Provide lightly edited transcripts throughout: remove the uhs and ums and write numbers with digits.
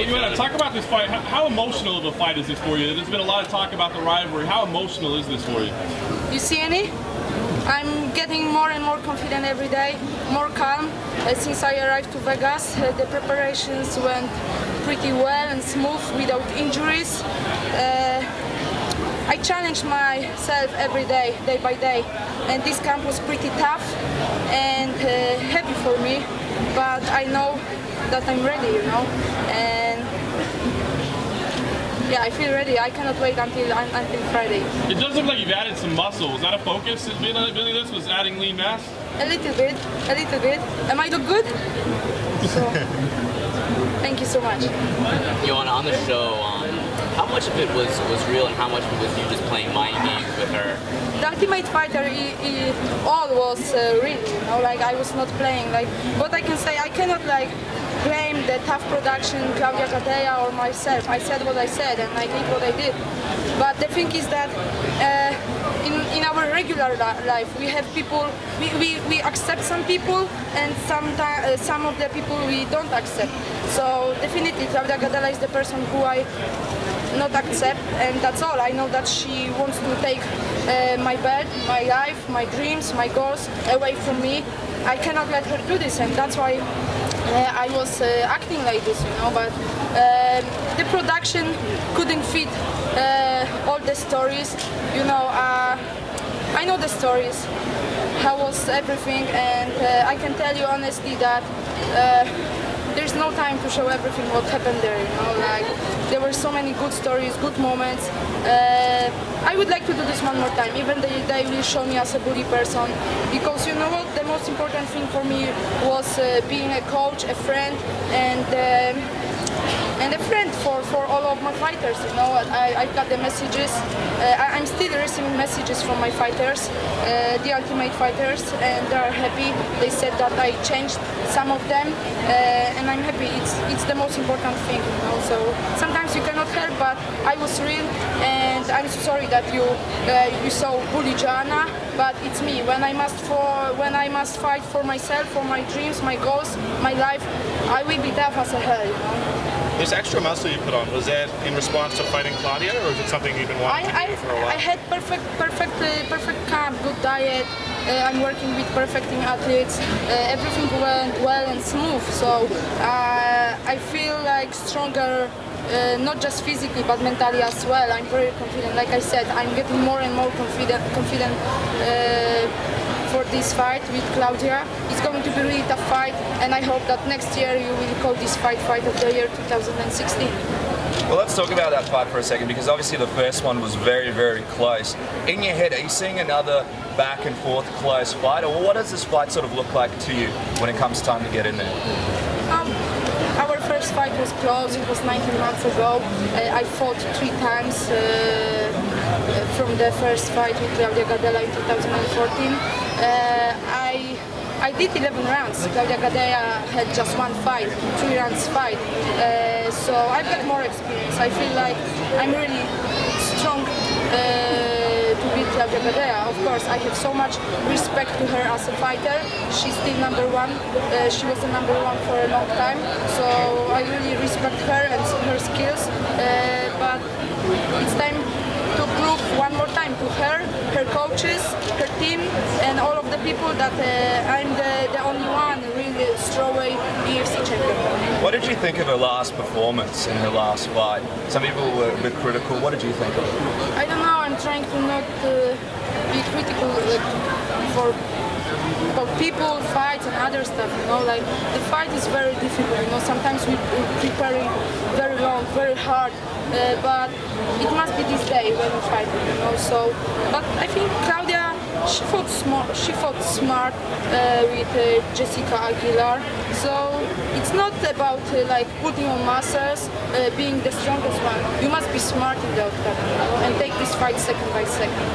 Hey, Joanna, talk about this fight. How emotional of a fight is this for you? There's been a lot of talk about the rivalry. How emotional is this for you? You see any? I'm getting more and more confident every day, more calm. Since I arrived to Vegas, the preparations went pretty well and smooth without injuries. I challenged myself every day, day by day, and this camp was pretty tough and heavy for me, but I know that I'm ready, you know, and yeah, I feel ready. I cannot wait until Friday. It does look like you've added some muscle. Is that a focus? Is being this was adding lean mass? A little bit, a little bit. Am I look good? So, thank you so much. Joanna, on the show, how much of it was real and how much of it was you just playing mind games with her? The Ultimate Fighter, all was real, you know, like I was not playing. Like, what I can say, I cannot like blame the TUF production, Claudia Gadelha or myself. I said what I said and I did what I did. But the thing is that in our regular life we have people, we accept some people and sometimes some of the people we don't accept. So definitely Claudia Gadelha is the person who I not accept, and that's all. I know that she wants to take my belt, my life, my dreams, my goals away from me. I cannot let her do this, and that's why I was acting like this, you know. But the production couldn't fit all the stories, you know. I know the stories, how was everything, and I can tell you honestly that there's no time to show everything what happened there, you know. Like, there were so many good stories, good moments. I would like to do this one more time, even they will show me as a bully person, because you know what, the most important thing for me was being a coach, a friend, and a friend for all of my fighters, you know. I got the messages, I'm still receiving messages from my fighters, the Ultimate Fighters, and they are happy. They said that I changed some of them, and I'm happy. It's the most important thing, you know. So sometimes you cannot help, but I was real, and I'm so sorry that you saw bully Joanna, but it's me. When I must fight for myself, for my dreams, my goals, my life, I will be tough as a hell, you know. This extra muscle you put on, was that in response to fighting Claudia, or is it something you've been wanting to do for a while? I had perfect camp, good diet. I'm working with perfecting athletes. Everything went well and smooth. So I feel like stronger, not just physically but mentally as well. I'm very confident. Like I said, I'm getting more and more confident for this fight with Claudia. It's going to be a really tough fight, and I hope that next year you will call this fight of the year 2016. Well, let's talk about that fight for a second, because obviously the first one was very, very close. In your head, are you seeing another back and forth close fight, or what does this fight sort of look like to you when it comes time to get in there? Our first fight was close. It was 19 months ago. I fought 3 times from the first fight with Claudia Gadelha in 2014. I did 11 rounds. Claudia Gadelha had just 1 fight, 3 rounds fight. So I've got more experience. I feel like I'm really strong to beat Claudia Gadelha. Of course, I have so much respect to her as a fighter. She's still number 1. She was the number 1 for a long time. So I really respect her and her skills. But it's time to prove one more time to her, her coaches, her team, and all of the people that I'm the only one really strawweight UFC champion. What did you think of her last performance in her last fight? Some people were a bit critical. What did you think of it? I don't know. I'm trying to not be critical about people, fights, and other stuff. You know, like the fight is very difficult. You know, sometimes we prepare it very long, very hard. But it must be this day when we fight, you know. So, but I think Claudia, she fought smart with Jessica Aguilar. So it's not about like putting on muscles, being the strongest one. You must be smart in the octagon, you know, and take this fight second by second.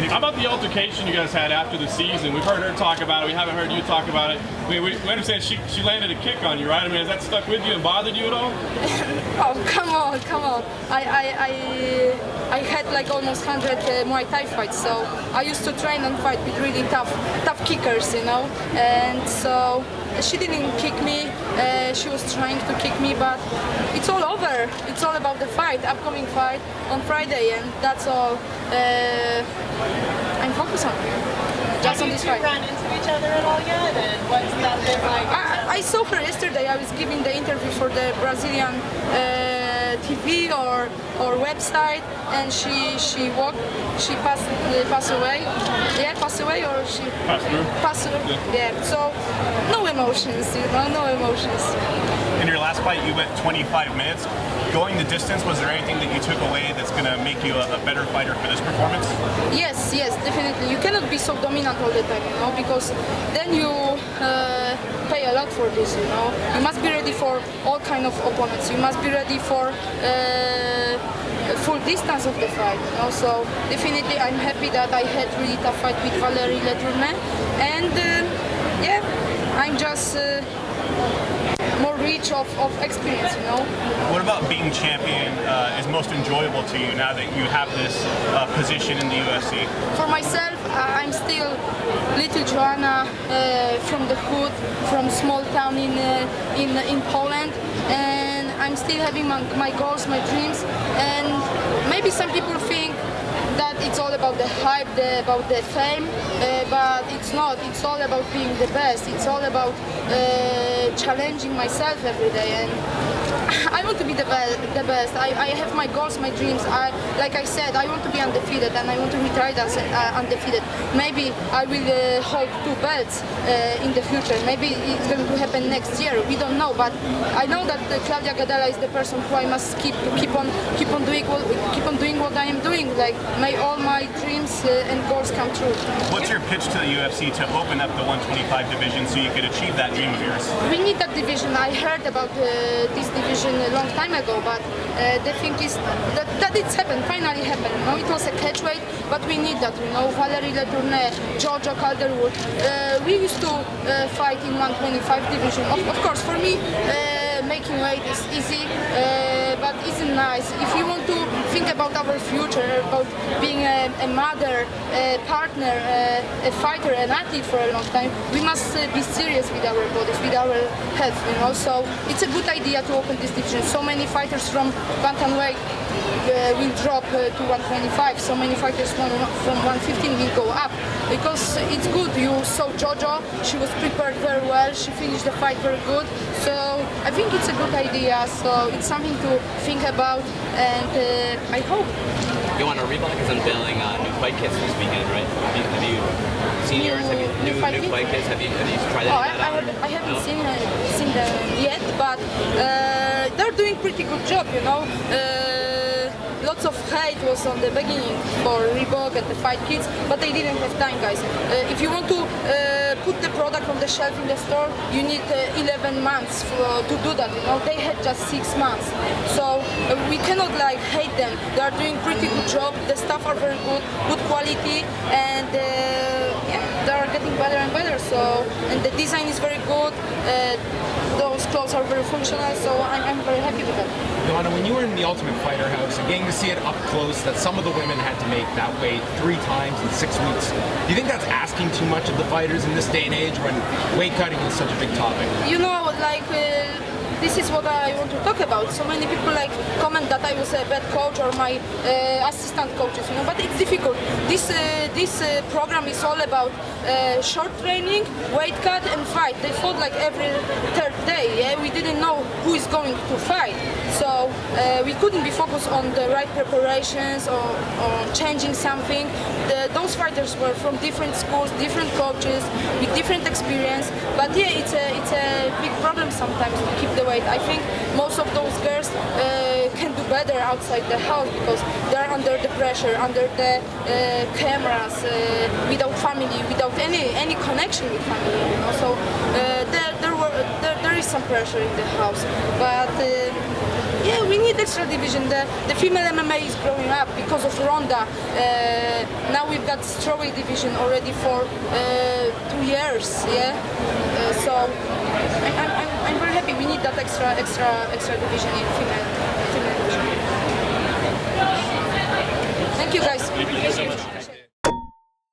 How about the altercation you guys had after the season? We've heard her talk about it. We haven't heard you talk about it. We understand she landed a kick on you, right? I mean, has that stuck with you and bothered you at all? Oh, come on. I had like almost 100 Muay Thai fights, so I used to train and fight with really tough kickers, you know. And so she didn't kick me. She was trying to kick me, but it's all over. It's all about the fight, upcoming fight on Friday, and that's all I'm focused on. Just on this fight. Have you two run into each other at all yet? And what's that been like? I saw her yesterday. I was giving the interview for the Brazilian TV or website, and she passed away. Yeah, passed away, or she passed through. Yeah. So no emotions, no emotions. In your last fight, you went 25 minutes. Going the distance, was there anything that you took away that's going to make you a better fighter for this performance? Yes, definitely. You cannot be so dominant all the time, because then you pay a lot for this, You must be ready for all kind of opponents. You must be ready for full distance of the fight, So definitely I'm happy that I had really tough fight with Valérie Letourneau, and I'm just more rich of experience, What about being champion is most enjoyable to you now that you have this position in the UFC? For myself, I'm still little Joanna from the hood, from small town in Poland, and I'm still having my goals, my dreams, and maybe some people think that it's all about the hype, about the fame, but it's not. It's all about being the best. It's all about challenging myself every day, and I want to be the best. I have my goals, my dreams. Like I said, I want to be undefeated, and I want to retire as undefeated. Maybe I will hold 2 belts in the future. Maybe it's going to happen next year. We don't know, but I know that Claudia Gadelha is the person who I must keep on doing what I am doing. Like, may all my dreams and goals come true. What's your pitch to the UFC to open up the 125 division so you could achieve that dream of yours? We need that division. I heard about this division a long time ago, but the thing is that it's happened, finally happened. It was a catchweight, but we need that. Valérie Letourneau, Jojo Calderwood. We used to fight in 125 division. Of course, for me, making weight is easy, but isn't nice. If you want to think about our future, about being a mother, a partner, a fighter, an athlete for a long time, we must be serious with our bodies, with our health. So it's a good idea to open this division. So many fighters from bantamweight will drop to 125. So many fighters from 115 will go up, because it's good. You saw Jojo, she was prepared very well, she finished the fight very good. So I think it's a good idea, so it's something to think about, and I hope. Joanna, Reebok is unveiling new fight kits this weekend, right? Have you seen yours? New fight kits? Have you tried that? I haven't seen them yet, but they're doing pretty good job, Lots of hate was on the beginning for Reebok and the fight kits, but they didn't have time, guys. If you want to put the product on the shelf in the store, you need 11 months to do that. They had just 6 months, so we cannot hate them. They are doing pretty good job. The stuff are very good quality, and they are getting better and better. So, and the design is very good. Those clothes are very functional, so I'm very happy with that. Joanna, when you were in the Ultimate Fighter house and getting to see it up close, that some of the women had to make that weight 3 times in 6 weeks, do you think that's asking too much of the fighters in this day and age when weight cutting is such a big topic? This is what I want to talk about. So many people comment that I was a bad coach or my assistant coaches, but it's difficult. This program is all about short training, weight cut, and fight. They fought every 3rd day. Yeah? We didn't know who is going to fight, so we couldn't be focused on the right preparations or changing something. Those fighters were from different schools, different coaches, with different experience. But yeah, it's a big problem sometimes to keep the weight. I think most of those girls can do better outside the house, because they're under the pressure, under the cameras, without family, without any connection with family. So there is some pressure in the house, but yeah, we need extra division. The female MMA is growing up because of Ronda. Now we've got strawweight division already for 2 years. Yeah, so I'm very happy. We need that extra division in female division. Thank you, guys. Thank you so much.